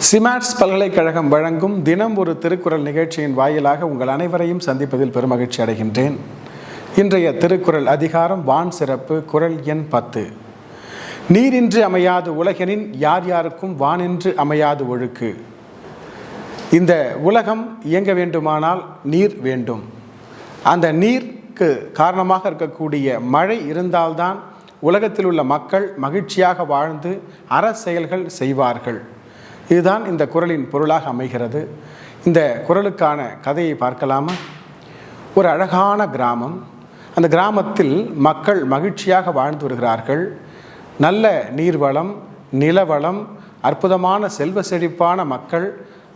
சிமாட்ஸ் பல்கலைக்கழகம் வழங்கும் தினம் ஒரு திருக்குறள் நிகழ்ச்சியின் வாயிலாக உங்கள் அனைவரையும் சந்திப்பதில் பெருமகிழ்ச்சி அடைகின்றேன். இன்றைய திருக்குறள் அதிகாரம் வான் சிறப்பு. குறள் எண் 10. நீரின்றி அமையாது உலகெனின் யார் யாருக்கும் வானின்று அமையாது ஒழுக்கு. இந்த உலகம் இயங்க வேண்டுமானால் நீர் வேண்டும். அந்த நீருக்கு காரணமாக இருக்கக்கூடிய மழை இருந்தால்தான் உலகத்தில் உள்ள மக்கள் மகிழ்ச்சியாக வாழ்ந்து அறச்செயல்கள் செய்வார்கள். இதுதான் இந்த குறளின் பொருளாக அமைகிறது. இந்த குறளுக்கான கதையை பார்க்கலாமா? ஒரு அழகான கிராமம். அந்த கிராமத்தில் மக்கள் மகிழ்ச்சியாக வாழ்ந்து வருகிறார்கள். நல்ல நீர்வளம், நிலவளம், அற்புதமான செல்வ செழிப்பான மக்கள்.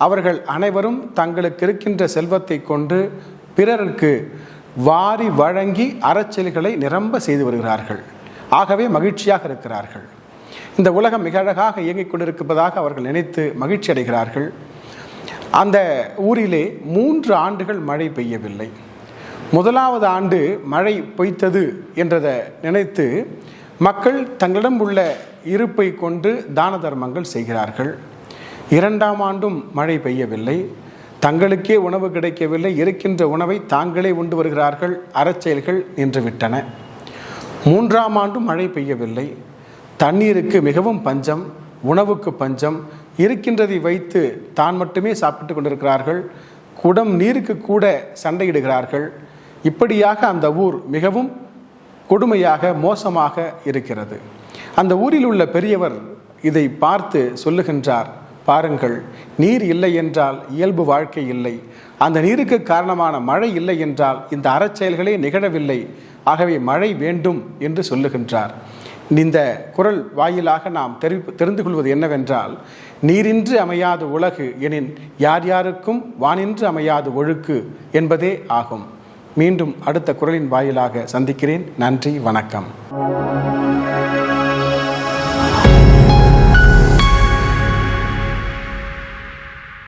அவர்கள் அனைவரும் தங்களுக்கு இருக்கின்ற செல்வத்தை கொண்டு பிறருக்கு வாரி வழங்கி அறச்செயல்களை நிரம்ப செய்து வருகிறார்கள். ஆகவே மகிழ்ச்சியாக இருக்கிறார்கள். இந்த உலகம் மிக அழகாக இயங்கிக் கொண்டிருப்பதாக அவர்கள் நினைத்து மகிழ்ச்சி அடைகிறார்கள். அந்த ஊரிலே 3 ஆண்டுகள் மழை பெய்யவில்லை. முதலாவது ஆண்டு மழை பொய்த்தது என்றதை நினைத்து மக்கள் தங்களிடம் உள்ள இருப்பை கொண்டு தான தர்மங்கள் செய்கிறார்கள். 2ஆம் ஆண்டும் மழை பெய்யவில்லை. தங்களுக்கே உணவு கிடைக்கவில்லை. இருக்கின்ற உணவை தாங்களே உண்டு வருகிறார்கள். அறச்செயல்கள் நின்றுவிட்டன. 3ஆம் ஆண்டும் மழை பெய்யவில்லை. தண்ணீருக்கு மிகவும் பஞ்சம், உணவுக்கு பஞ்சம். இருக்கின்றதை வைத்து தான் மட்டுமே சாப்பிட்டு கொண்டிருக்கிறார்கள். குடம் நீருக்கு கூட சண்டையிடுகிறார்கள். இப்படியாக அந்த ஊர் மிகவும் கொடுமையாக மோசமாக இருக்கிறது. அந்த ஊரில் உள்ள பெரியவர் இதை பார்த்து சொல்லுகின்றார், பாருங்கள், நீர் இல்லை என்றால் இயல்பு வாழ்க்கை இல்லை. அந்த நீருக்கு காரணமான மழை இல்லை என்றால் இந்த அறச்செயல்களே நிகழவில்லை. ஆகவே மழை வேண்டும் என்று சொல்லுகின்றார். இந்த குறள் வாயிலாக நாம் தெரிந்து கொள்வது என்னவென்றால், நீரின்றி அமையாது உலகு எனின் யார் யாருக்கும் வானின்று அமையாது ஒழுக்கு என்பதே ஆகும். மீண்டும் அடுத்த குறளின் வாயிலாக சந்திக்கிறேன். நன்றி, வணக்கம்.